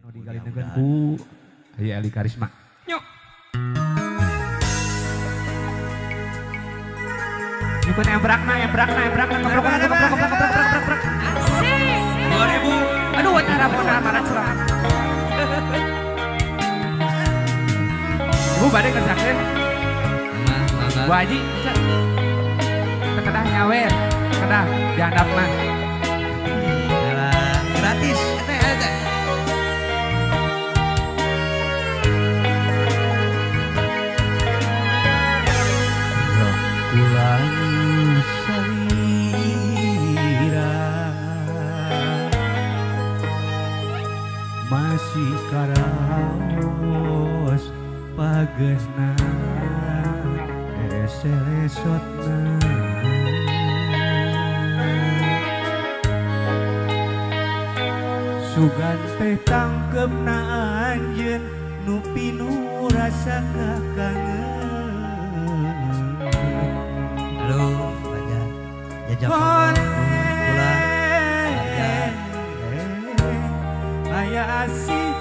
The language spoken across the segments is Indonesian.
Digalinakeun ku Aya Eli Karisma. Nyok. Nyukun ebrakna. Asik. 2000. Aduh, cara mana curang. Ibu bade kerjakeun. Bu Haji, kedah nyawer, kedah dihandap mah. Gratis. Masih karaos pagesna eselesotna sugan teh tangkepna anjeun nu pinuh rasa kangen. Halo, Fajar. Jajak aya asih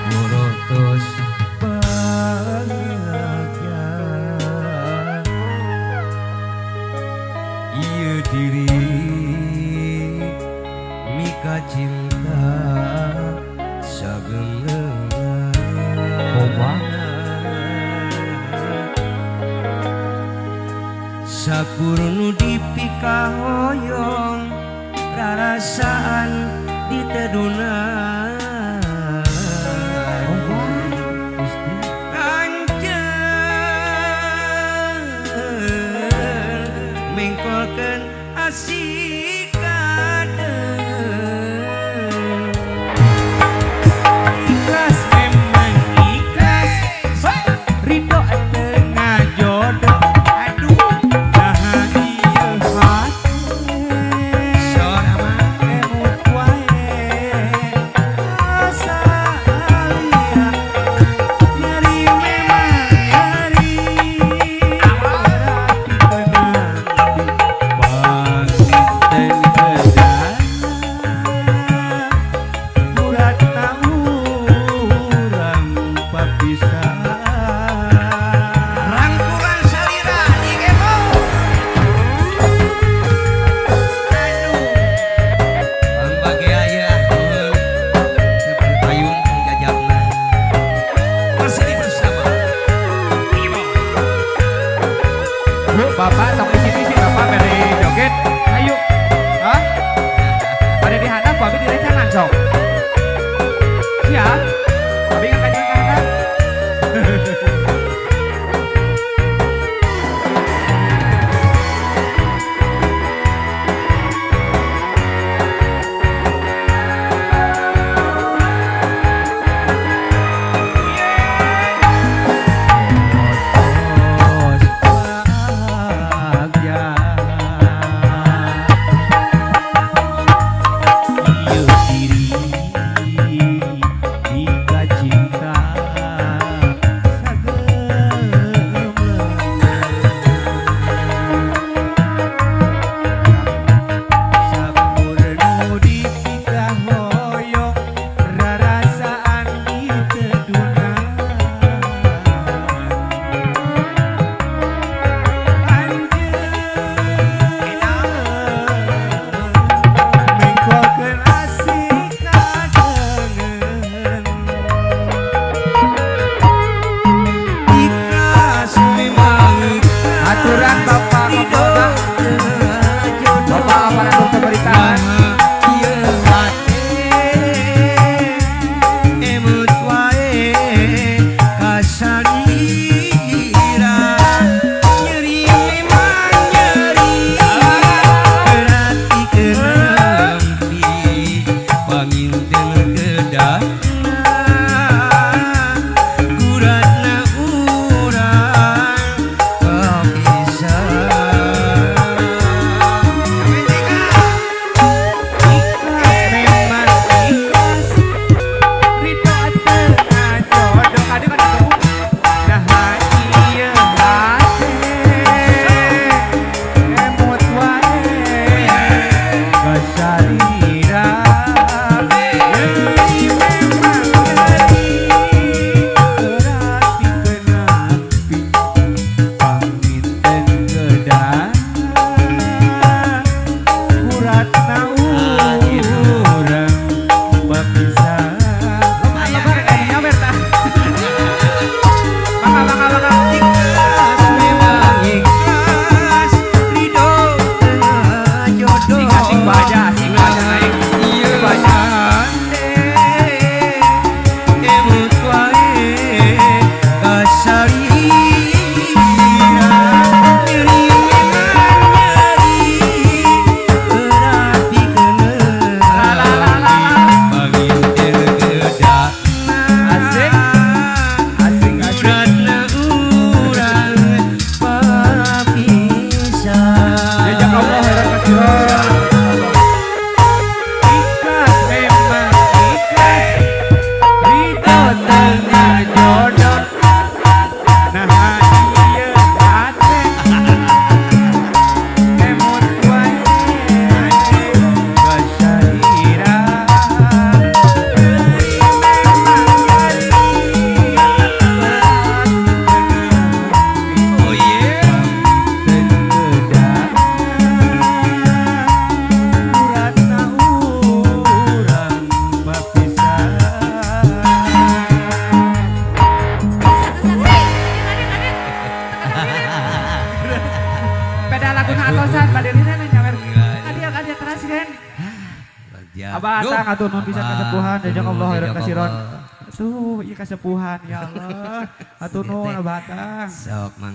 Morotos bahagia ieu diri mika cinta sageungeungan sakurnu dipikahoyong rarasaan ditedunan mengkolkeun asik kadeung ikhlas memang ikhlas ridho teu ngajodoh aduh dahan ieu hati sorama emut wae asa alia nyeri memang nyeri Bapak sok di sini sih Bapak beri joget. Ayo. Hah? Pada di handap Babi di rencangan sok. Siap? Babi kan kajian ke handap. Guratna urang bisa abang. Ikhlas memang ikhlas ridho tengah jodoh. Sing baja naik. Ieu baja. ande emut wae kasalira nyeri nyeri perhatikeun pangintir gedakna Asik. uratna urang papisah. Jajak Allah heran kasihan. Ikhlas memang ikhlas ridho tengah jodoh. Nah ieu hate emut wae kasalira oh yeah uratna urang papisah. Beda lagu atosan badirina nyawer. Kadia keras kan. Abah atang atuh nun bisa kesepuhan jajak Allah heran kasihan. Tuh, iya kesepuhan ya Allah. Atuh nun abah atang. Sok mang